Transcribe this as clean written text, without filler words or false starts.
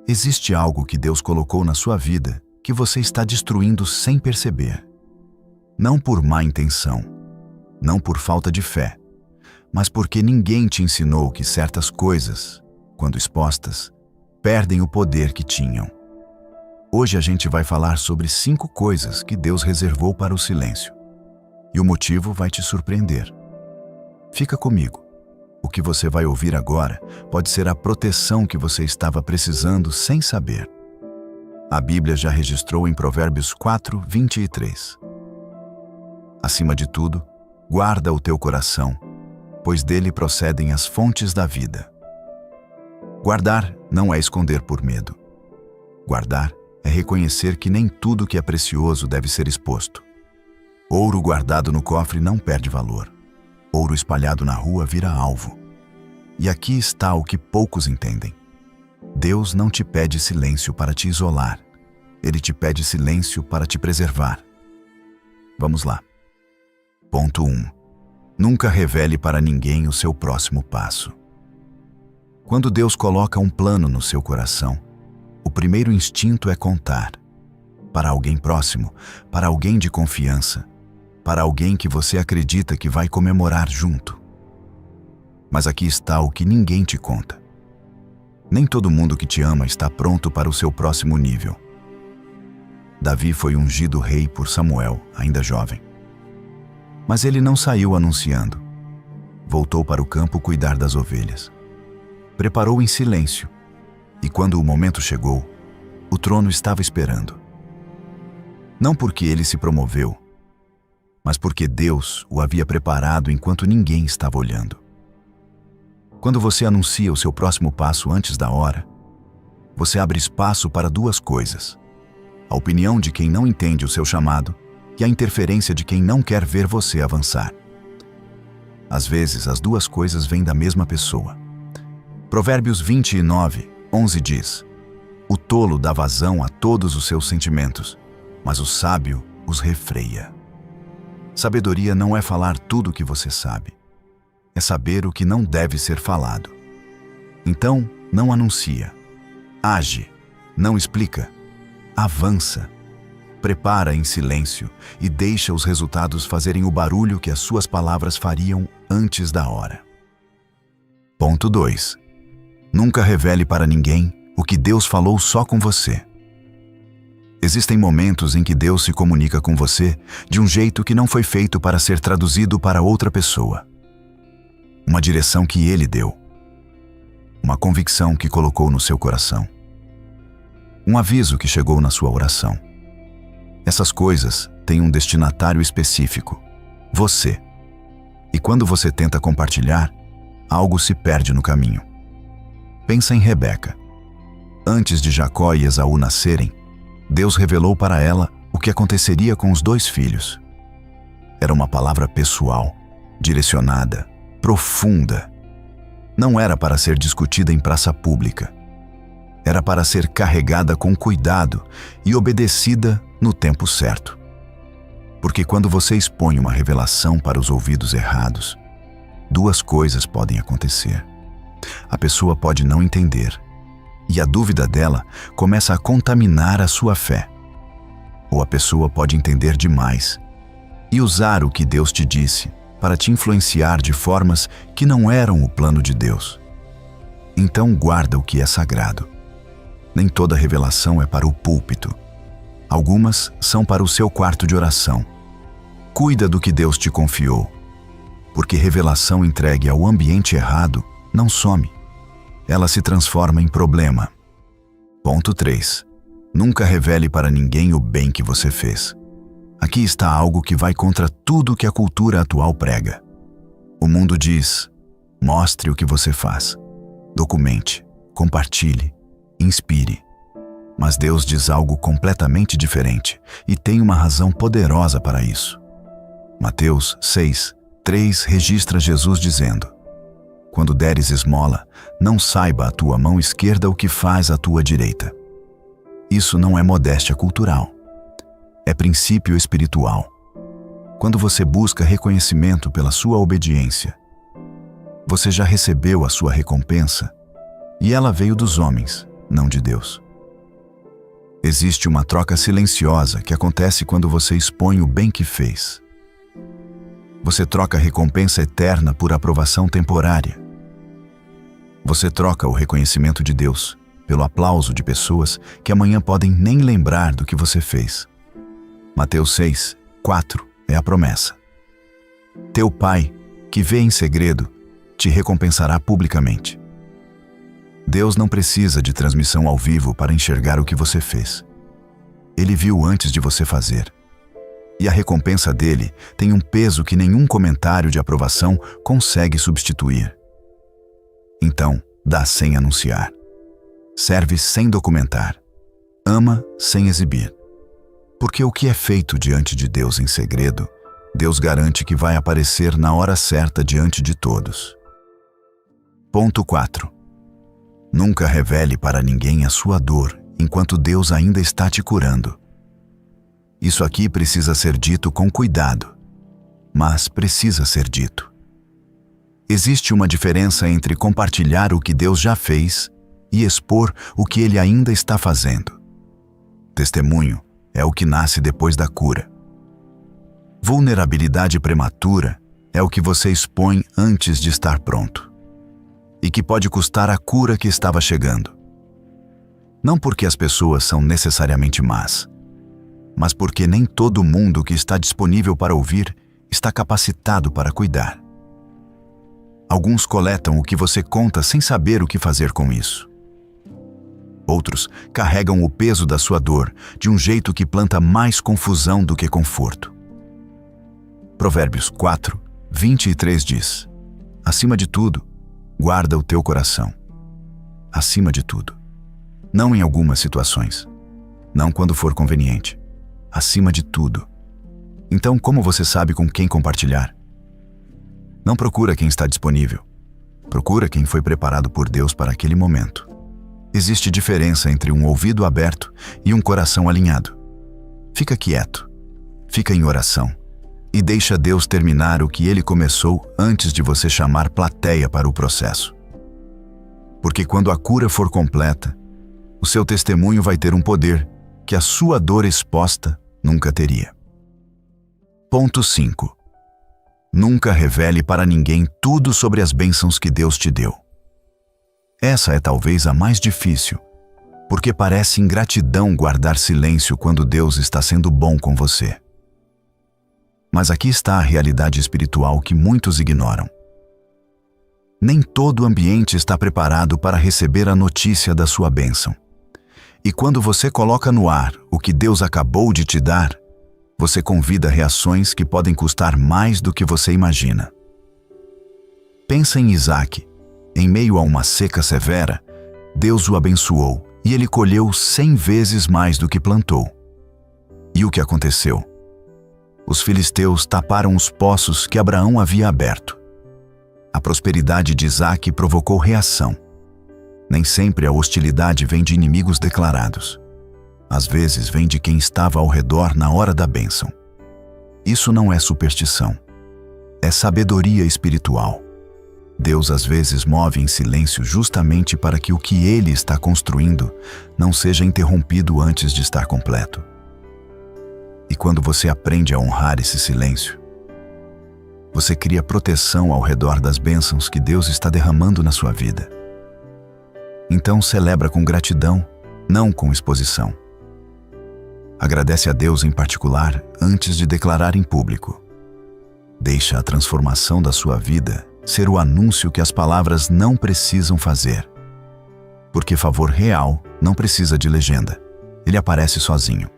Existe algo que Deus colocou na sua vida que você está destruindo sem perceber. Não por má intenção, não por falta de fé, mas porque ninguém te ensinou que certas coisas, quando expostas, perdem o poder que tinham. Hoje a gente vai falar sobre 5 coisas que Deus reservou para o silêncio. E o motivo vai te surpreender. Fica comigo. O que você vai ouvir agora pode ser a proteção que você estava precisando sem saber. A Bíblia já registrou em Provérbios 4:23. Acima de tudo, guarda o teu coração, pois dele procedem as fontes da vida. Guardar não é esconder por medo. Guardar é reconhecer que nem tudo que é precioso deve ser exposto. Ouro guardado no cofre não perde valor. Ouro espalhado na rua vira alvo. E aqui está o que poucos entendem. Deus não te pede silêncio para te isolar. Ele te pede silêncio para te preservar. Vamos lá. Ponto 1. Nunca revele para ninguém o seu próximo passo. Quando Deus coloca um plano no seu coração, o primeiro instinto é contar. Para alguém próximo, para alguém de confiança, para alguém que você acredita que vai comemorar junto. Mas aqui está o que ninguém te conta. Nem todo mundo que te ama está pronto para o seu próximo nível. Davi foi ungido rei por Samuel, ainda jovem. Mas ele não saiu anunciando. Voltou para o campo cuidar das ovelhas. Preparou em silêncio. E quando o momento chegou, o trono estava esperando. Não porque ele se promoveu, mas porque Deus o havia preparado enquanto ninguém estava olhando. Quando você anuncia o seu próximo passo antes da hora, você abre espaço para 2 coisas: a opinião de quem não entende o seu chamado e a interferência de quem não quer ver você avançar. Às vezes, as 2 coisas vêm da mesma pessoa. Provérbios 29:11 diz: o tolo dá vazão a todos os seus sentimentos, mas o sábio os refreia. Sabedoria não é falar tudo o que você sabe. É saber o que não deve ser falado. Então, não anuncia. Age. Não explica. Avança. Prepara em silêncio e deixa os resultados fazerem o barulho que as suas palavras fariam antes da hora. Ponto 2. Nunca revele para ninguém o que Deus falou só com você. Existem momentos em que Deus se comunica com você de um jeito que não foi feito para ser traduzido para outra pessoa. Uma direção que Ele deu. Uma convicção que colocou no seu coração. Um aviso que chegou na sua oração. Essas coisas têm um destinatário específico, você. E quando você tenta compartilhar, algo se perde no caminho. Pensa em Rebeca. Antes de Jacó e Esaú nascerem, Deus revelou para ela o que aconteceria com os 2 filhos. Era uma palavra pessoal, direcionada, profunda. Não era para ser discutida em praça pública. Era para ser carregada com cuidado e obedecida no tempo certo. Porque quando você expõe uma revelação para os ouvidos errados, 2 coisas podem acontecer. A pessoa pode não entender, e a dúvida dela começa a contaminar a sua fé. Ou a pessoa pode entender demais e usar o que Deus te disse para te influenciar de formas que não eram o plano de Deus. Então guarda o que é sagrado. Nem toda revelação é para o púlpito. Algumas são para o seu quarto de oração. Cuida do que Deus te confiou, porque revelação entregue ao ambiente errado não some. Ela se transforma em problema. Ponto 3. Nunca revele para ninguém o bem que você fez. Aqui está algo que vai contra tudo que a cultura atual prega. O mundo diz: mostre o que você faz. Documente, compartilhe, inspire. Mas Deus diz algo completamente diferente e tem uma razão poderosa para isso. Mateus 6:3 registra Jesus dizendo: quando deres esmola, não saiba a tua mão esquerda o que faz a tua direita. Isso não é modéstia cultural. É princípio espiritual. Quando você busca reconhecimento pela sua obediência, você já recebeu a sua recompensa, e ela veio dos homens, não de Deus. Existe uma troca silenciosa que acontece quando você expõe o bem que fez. Você troca a recompensa eterna por aprovação temporária. Você troca o reconhecimento de Deus pelo aplauso de pessoas que amanhã podem nem lembrar do que você fez. Mateus 6:4 é a promessa. Teu Pai, que vê em segredo, te recompensará publicamente. Deus não precisa de transmissão ao vivo para enxergar o que você fez. Ele viu antes de você fazer. E a recompensa dele tem um peso que nenhum comentário de aprovação consegue substituir. Então, dá sem anunciar. Serve sem documentar. Ama sem exibir. Porque o que é feito diante de Deus em segredo, Deus garante que vai aparecer na hora certa diante de todos. Ponto 4. Nunca revele para ninguém a sua dor enquanto Deus ainda está te curando. Isso aqui precisa ser dito com cuidado, mas precisa ser dito. Existe uma diferença entre compartilhar o que Deus já fez e expor o que Ele ainda está fazendo. Testemunho é o que nasce depois da cura. Vulnerabilidade prematura é o que você expõe antes de estar pronto, e que pode custar a cura que estava chegando. Não porque as pessoas são necessariamente más, mas porque nem todo mundo que está disponível para ouvir está capacitado para cuidar. Alguns coletam o que você conta sem saber o que fazer com isso. Outros carregam o peso da sua dor de um jeito que planta mais confusão do que conforto. Provérbios 4:23 diz: acima de tudo, guarda o teu coração. Acima de tudo. Não em algumas situações. Não quando for conveniente. Acima de tudo. Então, como você sabe com quem compartilhar? Não procura quem está disponível. Procura quem foi preparado por Deus para aquele momento. Existe diferença entre um ouvido aberto e um coração alinhado. Fica quieto. Fica em oração. E deixa Deus terminar o que Ele começou antes de você chamar plateia para o processo. Porque quando a cura for completa, o seu testemunho vai ter um poder que a sua dor exposta nunca teria. Ponto 5. Nunca revele para ninguém tudo sobre as bênçãos que Deus te deu. Essa é talvez a mais difícil, porque parece ingratidão guardar silêncio quando Deus está sendo bom com você. Mas aqui está a realidade espiritual que muitos ignoram. Nem todo ambiente está preparado para receber a notícia da sua bênção. E quando você coloca no ar o que Deus acabou de te dar, você convida reações que podem custar mais do que você imagina. Pensa em Isaac. Em meio a uma seca severa, Deus o abençoou e ele colheu 100 vezes mais do que plantou. E o que aconteceu? Os filisteus taparam os poços que Abraão havia aberto. A prosperidade de Isaac provocou reação. Nem sempre a hostilidade vem de inimigos declarados. Às vezes vem de quem estava ao redor na hora da bênção. Isso não é superstição. É sabedoria espiritual. Deus às vezes move em silêncio justamente para que o que Ele está construindo não seja interrompido antes de estar completo. E quando você aprende a honrar esse silêncio, você cria proteção ao redor das bênçãos que Deus está derramando na sua vida. Então celebra com gratidão, não com exposição. Agradece a Deus em particular antes de declarar em público. Deixa a transformação da sua vida ser o anúncio que as palavras não precisam fazer. Porque favor real não precisa de legenda. Ele aparece sozinho.